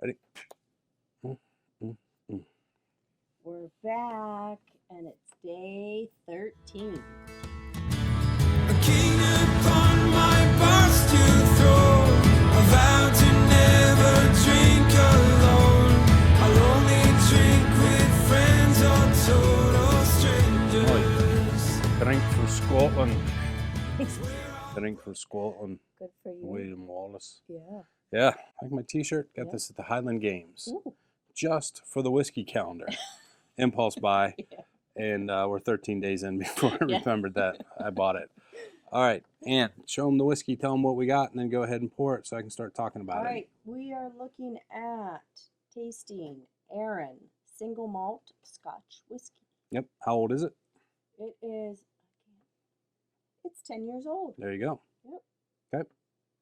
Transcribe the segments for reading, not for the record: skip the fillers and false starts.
Ready? Mm, mm, mm. We're back, and it's day 13. A king upon my bars to throw. I vow to never drink alone. I'll only drink with friends or total strangers. Drink for Scotland. Drink for Scotland. Good for you. William Wallace. Yeah. Yeah, like my t-shirt. Got Yeah. this at the Highland Games. Ooh. Just for the whiskey calendar. Impulse buy. Yeah. And we're 13 days in before I Yeah. remembered that I bought it. All right, Ann, show them the whiskey, tell them what we got, and then go ahead and pour it so I can start talking about All it. right, we are looking at tasting Arran single malt Scotch whiskey. Yep. How old is it? It is, it's 10 years old. There you go. Yep. Okay.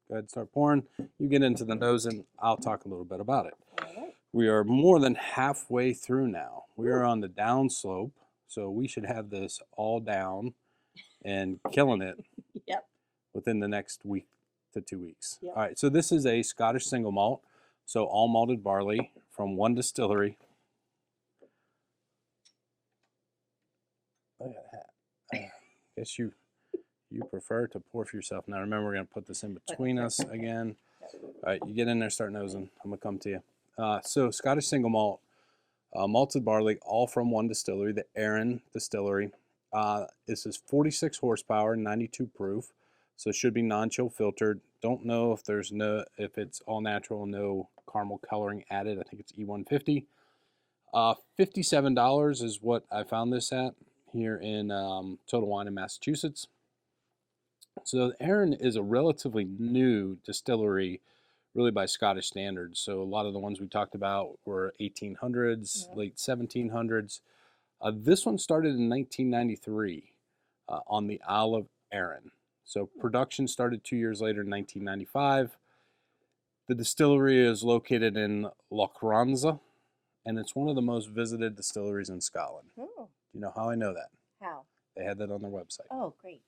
Go ahead and start pouring. You get into the nose, and I'll talk a little bit about it. All right. We are more than halfway through now. We are on the down slope, so we should have this all down and killing it Yep. within the next week to 2 weeks. Yep. All right, so this is a Scottish single malt, so all malted barley from one distillery. Look at that. I guess you prefer to pour for yourself. Now remember, we're going to put this in between us again. All right, you get in there, start nosing. I'm going to come to you. So Scottish single malt, malted barley, all from one distillery, the Arran distillery. This is 46 horsepower, 92 proof, so it should be non-chill filtered. Don't know if if it's all natural, no caramel coloring added. I think it's E150. $57 is what I found this at here in Total Wine in Massachusetts. So Arran is a relatively new distillery, really by Scottish standards. So a lot of the ones we talked about were 1800s, Yeah. late 1700s. This one started in 1993 on the Isle of Arran. So production started 2 years later in 1995. The distillery is located in Lochranza, and it's one of the most visited distilleries in Scotland. Oh, Do you know how I know that? how? They had that on their website. Oh, great.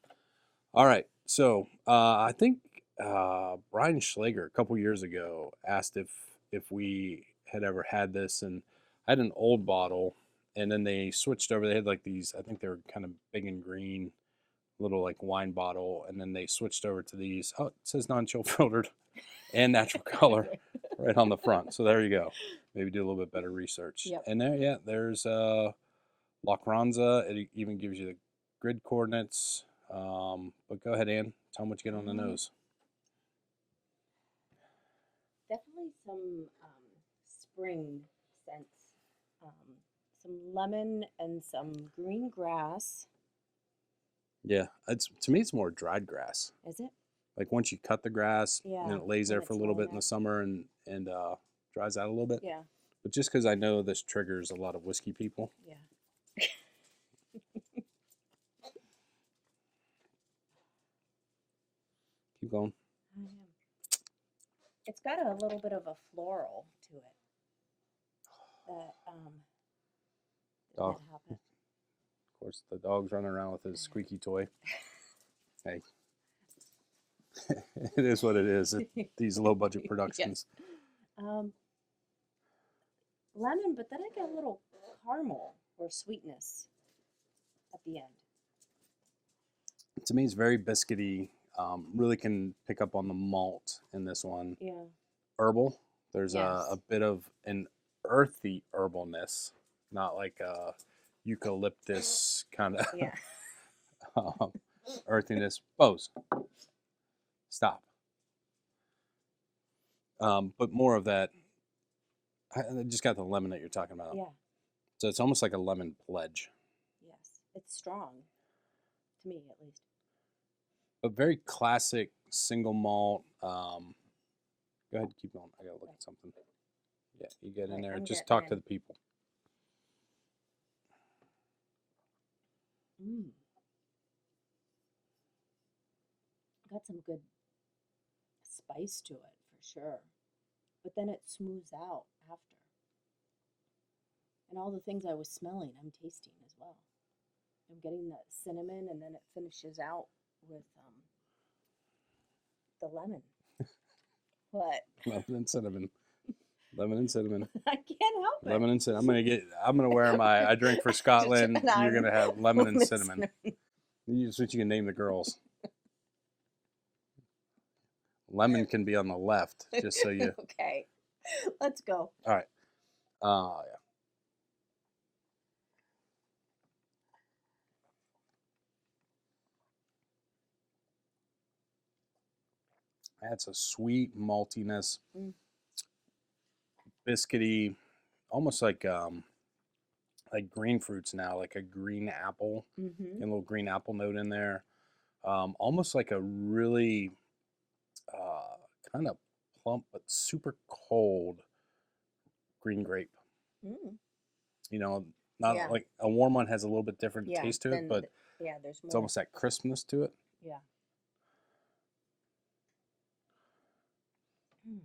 All right, so I think Brian Schlager a couple years ago asked if we had ever had this, and I had an old bottle, and then they switched over. They had like these, I think they were kind of big and green, little like wine bottle, and then they switched over to these. Oh, it says non-chill filtered and natural color right on the front. So there you go. Maybe do a little bit better research. Yep. And there, yeah, there's Lochranza. It even gives you the grid coordinates. But go ahead, Ann. Tell them what you get on the nose. Definitely some spring scents. Some lemon and some green grass. Yeah, to me, it's more dried grass. Is it? Like once you cut the grass, Yeah, and it lays when there for a it's little bit laying in the there. summer and dries out a little bit. Yeah. But just because I know this triggers a lot of whiskey people. Yeah. Keep going. It's got a little bit of a floral to it. That Dog. that happen? Of course, the dog's running around with his squeaky toy. Hey, it is what it is. These low budget productions. Lemon, but then I get a little caramel or sweetness at the end. To me, it's very biscuity. Really can pick up on the malt in this one. Yeah. Herbal. There's Yes. a bit of an earthy herbalness, not like a eucalyptus kind of Yeah. earthiness. Bose, stop. But more of that. I just got the lemon that you're talking about. Yeah. So it's almost like a lemon pledge. Yes. It's strong. To me, at least. A very classic single malt. Go ahead, keep going. I gotta look at something. Yeah, you get in Right, there. I'm Just getting talk to in. the people. Got some good spice to it for sure. But then it smooths out after. And all the things I was smelling, I'm tasting as well. I'm getting that cinnamon, and then it finishes out with the lemon. What? Lemon and cinnamon. Lemon and cinnamon. I can't help it. Lemon and cinnamon. I'm gonna wear my I drink for Scotland. And You're I'm gonna have lemon and lemon cinnamon. That's what you can name the girls. Lemon can be on the left, just so you. Okay, let's go. All right. Yeah. That's a sweet maltiness, biscuity, almost like green fruits now, like a green apple, Mm-hmm. and a little green apple note in there. Almost like a really kind of plump but super cold green grape. Mm. You know, not Yeah. like a warm one has a little bit different Yeah, taste to it, but yeah, there's more. it's almost that crispness to it. Yeah. Mm.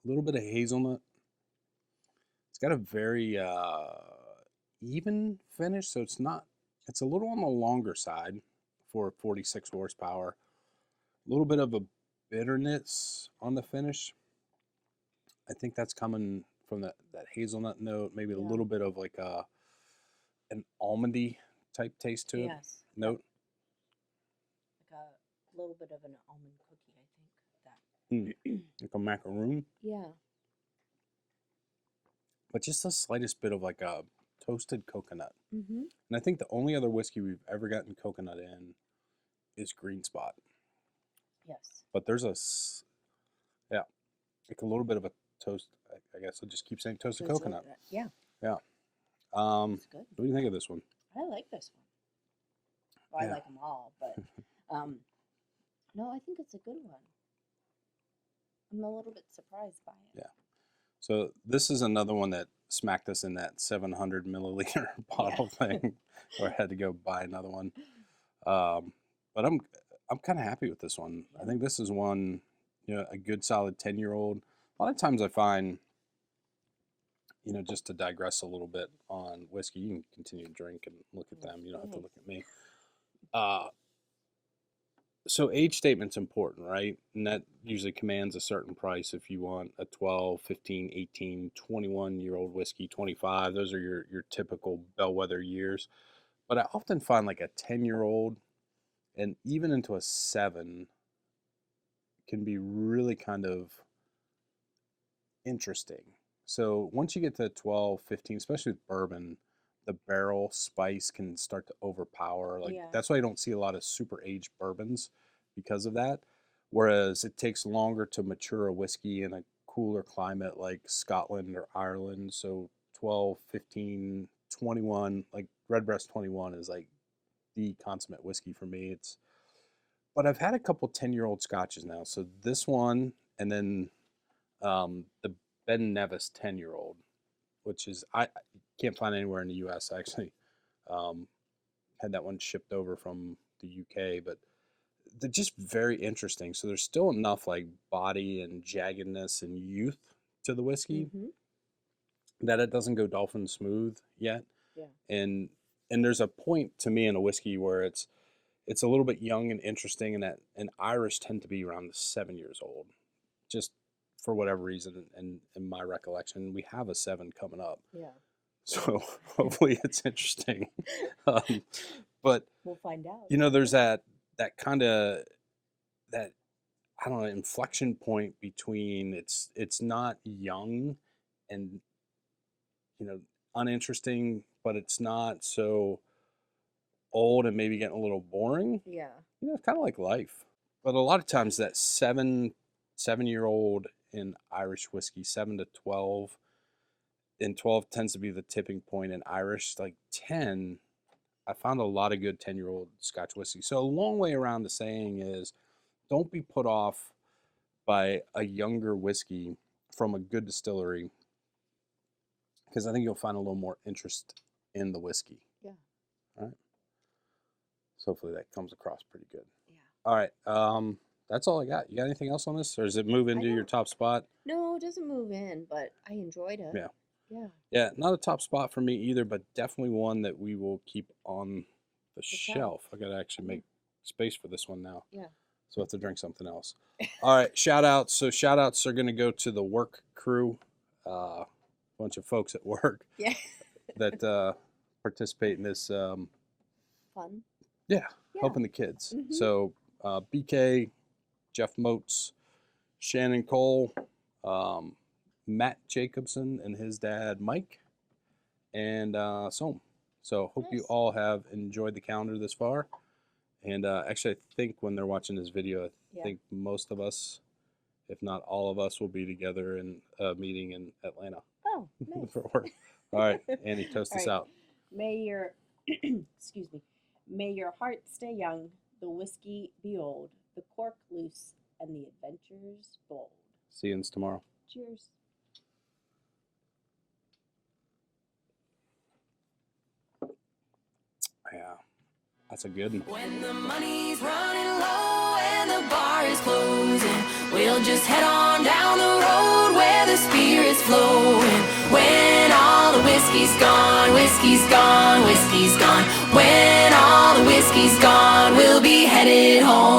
A little bit of hazelnut. It's got a very even finish, so it's a little on the longer side for 46 horsepower. A little bit of a bitterness on the finish. I think that's coming from that hazelnut note, maybe a Yeah. little bit of like an almondy type taste to it. Yes. Note. Like a little bit of an almond cookie, I think. Like a macaroon, Yeah. but just the slightest bit of like a toasted coconut. Mm-hmm. And I think the only other whiskey we've ever gotten coconut in is Green Spot. Yes. But there's like a little bit of a toast. I guess I'll just keep saying toasted coconut. Yeah. Yeah. It's good. What do you think of this one? I like this one. Well, Yeah. I like them all, but no, I think it's a good one. I'm a little bit surprised by it. Yeah. So this is another one that smacked us in that 700 milliliter bottle thing, where I had to go buy another one. But I'm kind of happy with this one. I think this is one, a good solid 10-year-old. A lot of times I find, just to digress a little bit on whiskey, you can continue to drink and look at them. You don't have to look at me. So age statement's important, right? And that usually commands a certain price if you want a 12, 15, 18, 21-year-old whiskey, 25. Those are your typical bellwether years. But I often find like a 10-year-old and even into a 7 can be really kind of interesting. So once you get to 12, 15, especially with bourbon, the barrel spice can start to overpower. That's why you don't see a lot of super aged bourbons because of that. Whereas it takes longer to mature a whiskey in a cooler climate like Scotland or Ireland. So 12, 15, 21, like Redbreast 21 is like the consummate whiskey for me. But I've had a couple 10-year-old scotches now. So this one, and then the Ben Nevis 10-year-old, which is I can't find anywhere in the U.S. I actually had that one shipped over from the U.K., but they're just very interesting. So there's still enough like body and jaggedness and youth to the whiskey that it doesn't go dolphin smooth yet. Yeah. And there's a point to me in a whiskey where it's a little bit young and interesting, and Irish tend to be around 7 years old, just for whatever reason. And in my recollection, we have a 7 coming up. Yeah. So hopefully it's interesting. But we'll find out. There's that kind of that, I don't know, inflection point between it's not young and uninteresting, but it's not so old and maybe getting a little boring. Yeah. It's kind of like life. But a lot of times that 7-year-old in Irish whiskey, 7 to 12, and 12 tends to be the tipping point in Irish. Like 10, I found a lot of good 10-year-old Scotch whiskey. So a long way around the saying is, don't be put off by a younger whiskey from a good distillery, because I think you'll find a little more interest in the whiskey. Yeah. All right. So hopefully that comes across pretty good. Yeah. All right. That's all I got. You got anything else on this, or does it move into your top spot? No, it doesn't move in, but I enjoyed it. Yeah. Yeah. Yeah, not a top spot for me either, but definitely one that we will keep on the shelf. I got to actually make space for this one now. Yeah. So I have to drink something else. All right, shout outs. So shout outs are going to go to the work crew, bunch of folks at work Yeah. that participate in this. Fun. Yeah, Yeah. helping the kids. Mhm. So BK, Jeff Moats, Shannon Cole, Matt Jacobson and his dad Mike, and Soam. So hope you Nice. all have enjoyed the calendar this far. And actually, I think when they're watching this video, I Yeah. think most of us, if not all of us, will be together in a meeting in Atlanta Oh, nice. for work. All right, Andy, toast All us right. out. May your excuse me. May your heart stay young, the whiskey be old, the cork loose, and the adventures bold. See you tomorrow. Cheers. Yeah, that's a good one. When the money's running low and the bar is closing, we'll just head on down the road where the spirit's flowing. When all the whiskey's gone, whiskey's gone, whiskey's gone. When all the whiskey's gone, we'll be headed home.